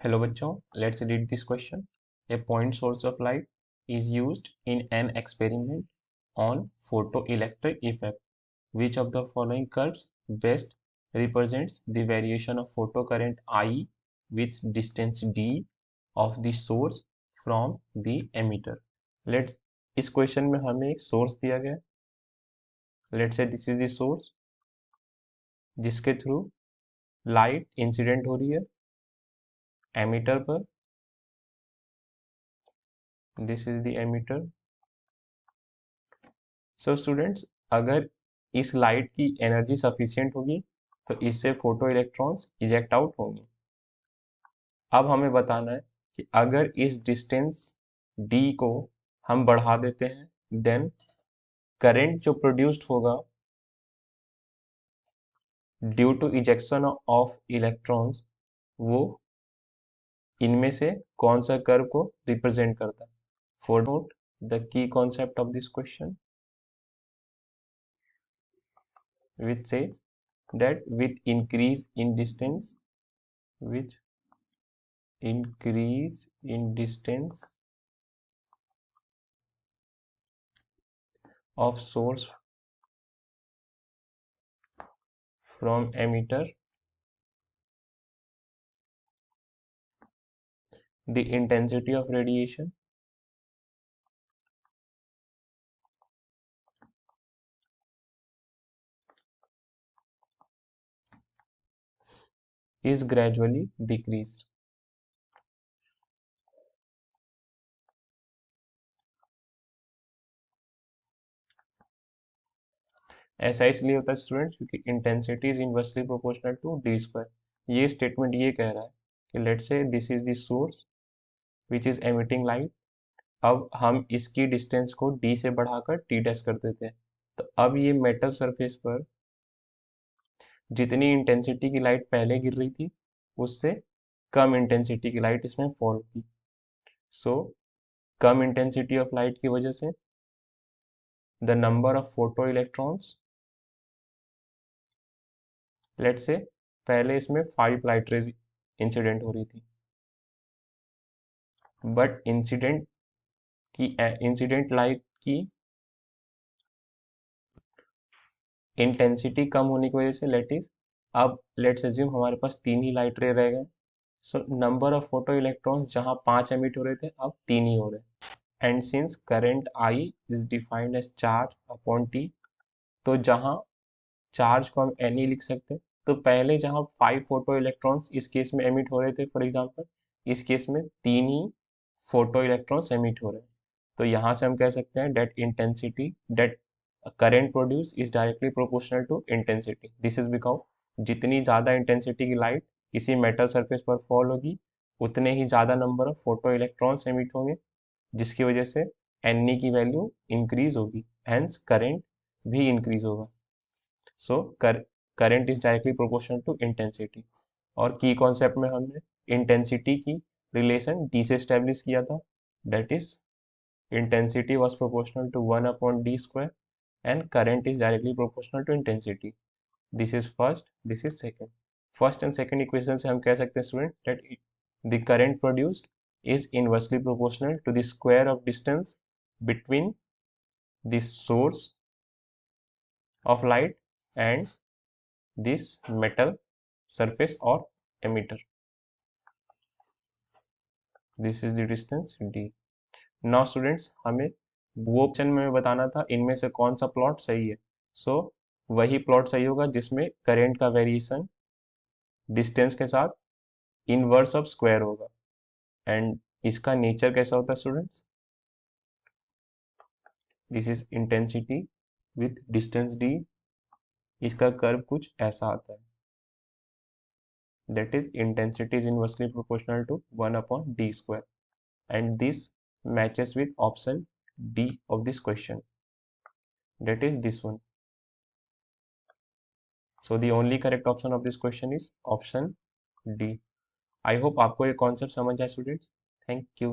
Hello बच्चों, let's read this question. A point source of light is used in an experiment on photoelectric effect. Which of the following curves best represents the variation of photocurrent I with distance d of the source from the emitter? Let's इस question में हमें एक source दिया गया. Let's say this is the source जिसके through light incident हो रही है एमिटर पर. This is the emitter. So students, अगर इस लाइट की एनर्जी सफिशिएंट होगी तो इससे फोटो इलेक्ट्रॉन्स इजेक्ट आउट होंगे. अब हमें बताना है कि अगर इस डिस्टेंस d को हम बढ़ा देते हैं देन करंट जो प्रोड्यूस्ड होगा due to ejection of electrons वो इनमें से कौन सा कर्व को रिप्रेजेंट करता है. For note the key concept of this question which says that with increase in distance of source from emitter, the intensity of radiation is gradually decreased. ऐसा इसलिए होता है स्टूडेंट क्योंकि intensity is inversely proportional to d square. ये statement ये कह रहा है कि let's say this is the source which is emitting light. अब हम इसकी डिस्टेंस को d से बढ़ाकर t डैश कर देते हैं. तो अब ये मेटल सरफेस पर जितनी इंटेंसिटी की लाइट पहले गिर रही थी उससे कम इंटेंसिटी की लाइट इसमें फॉल होगी. सो कम इंटेंसिटी ऑफ लाइट की वजह से the number of photo electrons, let's say पहले इसमें 5 लाइट रेज इंसिडेंट हो रही थी बट इंसिडेंट लाइट की इंटेंसिटी कम होने की वजह से अब लेट्स अज्यूम हमारे पास 3 ही लाइट रे रह गए. So number of photo electrons जहां 5 एमिट हो रहे थे अब 3 ही हो रहे हैं. And since current I is defined as charge upon t, तो जहां चार्ज को हम एन ई लिख सकते हैं. तो पहले जहां 5 फोटो इलेक्ट्रॉन्स इस केस में एमिट हो रहे थे फॉर एग्जांपल, इस केस में 3 ही फोटो इलेक्ट्रॉन्स एमिट हो रहे हैं. तो यहाँ से हम कह सकते हैं that current produce is directly proportional to intensity. This is because जितनी ज़्यादा इंटेंसिटी की लाइट किसी मेटल सरफेस पर फॉल होगी उतने ही ज़्यादा number of photo electrons emit होंगे जिसकी वजह से एन की वैल्यू इंक्रीज होगी, हेंस करंट भी इंक्रीज होगा. So current is directly proportional to intensity. और की कॉन्सेप्ट में हमने इंटेंसिटी की रिलेशन डी से स्टैब्लिश किया था. That is intensity was proportional to 1 upon d square and current is directly proportional to intensity. This is first, this is second. First and second equation से हम कह सकते हैं student that the current produced is inversely proportional to the square of distance between the source of light and this metal surface or emitter. This is the distance d. Now students, हमें वो option में बताना था इनमें से कौन सा plot सही है. सो वही प्लॉट सही होगा जिसमें करंट का वेरिएशन डिस्टेंस के साथ इनवर्स ऑफ स्क्वायर होगा. एंड इसका नेचर कैसा होता है students? This is intensity with distance d. इसका कर्व कुछ ऐसा आता है. That is intensity is inversely proportional to 1 upon d square. And this matches with option D of this question, that is this one. So the only correct option of this question is option D. I hope आपको ये concept समझ आए students. Thank you.